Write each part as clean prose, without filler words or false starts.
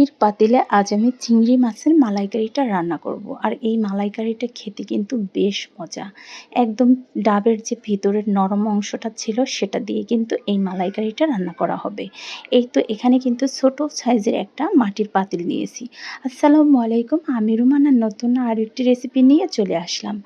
মাটির পাতিলে আজ আমি চিংড়ি মাছের মালাইকারিটা রান্না করব। আর এই মালাইকারিটা খেতে কিন্তু বেশ মজা। একদম ডাবের যে ভিতরের নরম অংশটা ছিল সেটা দিয়ে কিন্তু এই মালাইকারিটা রান্না করা হবে। এই তো এখানে কিন্তু ছোট সাইজের একটা মাটির পাতিল নিয়েছি। আসসালামু আলাইকুম, আমি রুমানা নতুন আর একটি রেসিপি নিয়ে চলে আসলাম।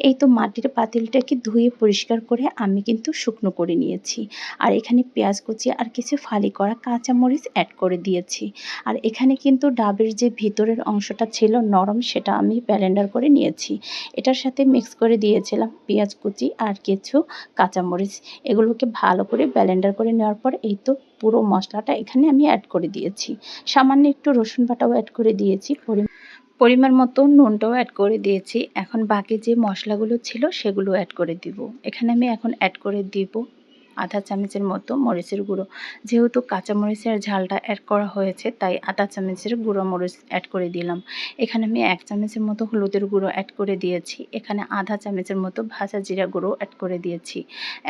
এই তো মাটির পাতিলটাকে ধুয়ে পরিষ্কার করে আমি কিন্তু শুকনো করে নিয়েছি। আর এখানে পেঁয়াজ কুচি আর কিছু ফালি করা কাঁচামরিচ অ্যাড করে দিয়েছি। আর এখানে কিন্তু ডাবের যে ভিতরের অংশটা ছিল নরম, সেটা আমি ব্লেন্ডার করে নিয়েছি। এটার সাথে মিক্স করে দিয়েছিলাম পেঁয়াজ কুচি আর কিছু কাঁচামরিচ। এগুলোকে ভালো করে ব্লেন্ডার করে নেওয়ার পর এই তো পুরো মশলাটা এখানে আমি অ্যাড করে দিয়েছি। সামান্য একটু রসুন বাটাও অ্যাড করে দিয়েছি, পরিমাণ মতো নুনটাও অ্যাড করে দিয়েছি। এখন বাকি যে মশলাগুলো ছিল সেগুলো অ্যাড করে দিব। এখানে আমি এখন অ্যাড করে দিব আধা চামচের মতো মরিচের গুঁড়ো। যেহেতু কাঁচামরিচের ঝালটা অ্যাড করা হয়েছে তাই আধা চামচের গুঁড়ো মরিচ অ্যাড করে দিলাম। এখানে আমি 1 চামচের মতো হলুদের গুঁড়ো অ্যাড করে দিয়েছি। এখানে আধা চামচের মতো ভাজা জিরা গুঁড়ো অ্যাড করে দিয়েছি।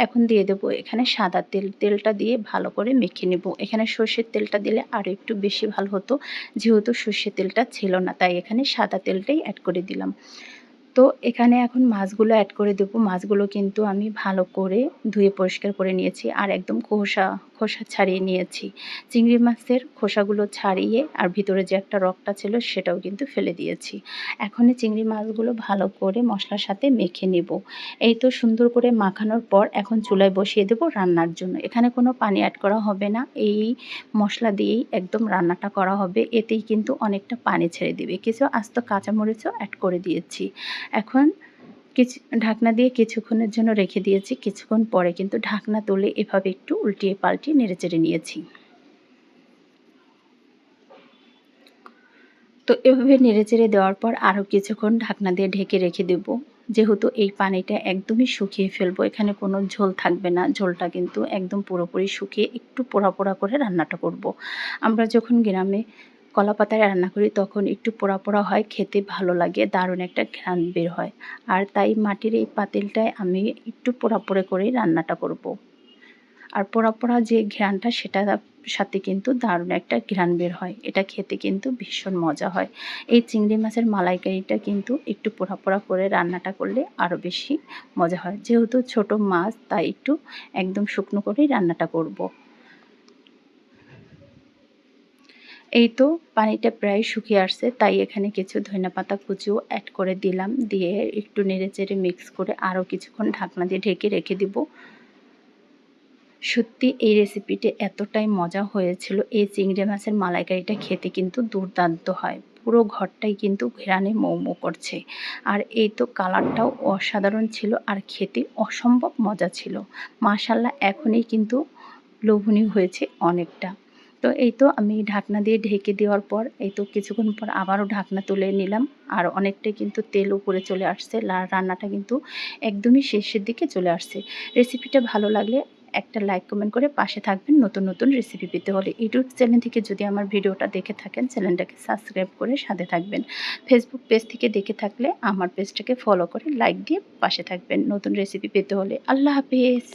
এখন দিয়ে দেবো এখানে সাদা তেল। তেলটা দিয়ে ভালো করে মেখে নেব। এখানে সর্ষের তেলটা দিলে আরও একটু বেশি ভালো হতো, যেহেতু সর্ষের তেলটা ছিল না তাই এখানে সাদা তেলটাই অ্যাড করে দিলাম। তো এখানে এখন মাছগুলো অ্যাড করে দেবো। মাছগুলো কিন্তু আমি ভালো করে ধুয়ে পরিষ্কার করে নিয়েছি আর একদম খোসা ছাড়িয়ে নিয়েছি। চিংড়ি মাছের খোসাগুলো ছাড়িয়ে আর ভিতরে যে একটা রগটা ছিল সেটাও কিন্তু ফেলে দিয়েছি। এখন এই চিংড়ি মাছগুলো ভালো করে মশলার সাথে মেখে নেব। এই তো সুন্দর করে মাখানোর পর এখন চুলায় বসিয়ে দেব রান্নার জন্য। এখানে কোনো পানি অ্যাড করা হবে না, এই মশলা দিয়েই একদম রান্নাটা করা হবে। এতেই কিন্তু অনেকটা পানি ছেড়ে দেবে। কিছু আস্ত কাঁচামরিচও অ্যাড করে দিয়েছি। এখন ঢাকনা দিয়ে কিছুক্ষণের জন্য রেখে দিয়েছি। কিছুক্ষণ পরে কিন্তু ঢাকনা তুলে এভাবে একটু উল্টিয়ে পাল্টিয়ে নেড়েচেড়ে নিয়েছি। তো এভাবে নেড়েচেড়ে দেওয়ার পর আরও কিছুক্ষণ ঢাকনা দিয়ে ঢেকে রেখে দেব। যেহেতু এই পানিটা একদমই শুকিয়ে ফেলবো, এখানে কোনো ঝোল থাকবে না। ঝোলটা কিন্তু একদম পুরোপুরি শুকিয়ে একটু পোড়া পোড়া করে রান্নাটা করব। আমরা যখন গ্রামে কলাপাতায় রান্না করি তখন একটু পোড়া পোড়া হয়, খেতে ভালো লাগে, দারুণ একটা ঘ্রাণ বের হয়। আর তাই মাটির এই পাতিলটায় আমি একটু পোড়া পোড়া করেই রান্নাটা করব। আর পোড়া পোড়া যে ঘ্রাণটা সেটার সাথে কিন্তু দারুণ একটা ঘ্রাণ বের হয়। এটা খেতে কিন্তু ভীষণ মজা হয়। এই চিংড়ি মাছের মালাইকারিটা কিন্তু একটু পোড়া পোড়া করে রান্নাটা করলে আরও বেশি মজা হয়। যেহেতু ছোট মাছ তাই একটু একদম শুকনো করেই রান্নাটা করব। এই তো পানিটা প্রায় শুকিয়ে আসছে, তাই এখানে কিছু ধনেপাতা কুচিও অ্যাড করে দিলাম। দিয়ে একটু নেড়েচেড়ে মিক্স করে আরও কিছুক্ষণ ঢাকনা দিয়ে ঢেকে রেখে দিব। সত্যি এই রেসিপিটি এতটাই মজা হয়েছিল। এই চিংড়ি মাছের মালাইকারিটা খেতে কিন্তু দুর্দান্ত হয়। পুরো ঘরটাই কিন্তু ঘ্রাণে মৌ মৌ করছে। আর এই তো কালারটাও অসাধারণ ছিল আর খেতে অসম্ভব মজা ছিল। মাশাআল্লাহ, এখনই কিন্তু লোভনীয় হয়েছে অনেকটা। তো এই তো আমি ঢাকনা দিয়ে ঢেকে দেওয়ার পর এই তো কিছুক্ষণ পর আবারও ঢাকনা তুলে নিলাম। আর অনেকটাই কিন্তু তেল উপরে চলে আসছে। রান্নাটা কিন্তু একদমই শেষের দিকে চলে আসছে। রেসিপিটা ভালো লাগলে একটা লাইক কমেন্ট করে পাশে থাকবেন। নতুন নতুন রেসিপি পেতে হলে ইউটিউব চ্যানেল থেকে যদি আমার ভিডিওটা দেখে থাকেন চ্যানেলটাকে সাবস্ক্রাইব করে সাথে থাকবেন। ফেসবুক পেজ থেকে দেখে থাকলে আমার পেজটাকে ফলো করে লাইক দিয়ে পাশে থাকবেন নতুন রেসিপি পেতে হলে। আল্লাহ হাফেজ।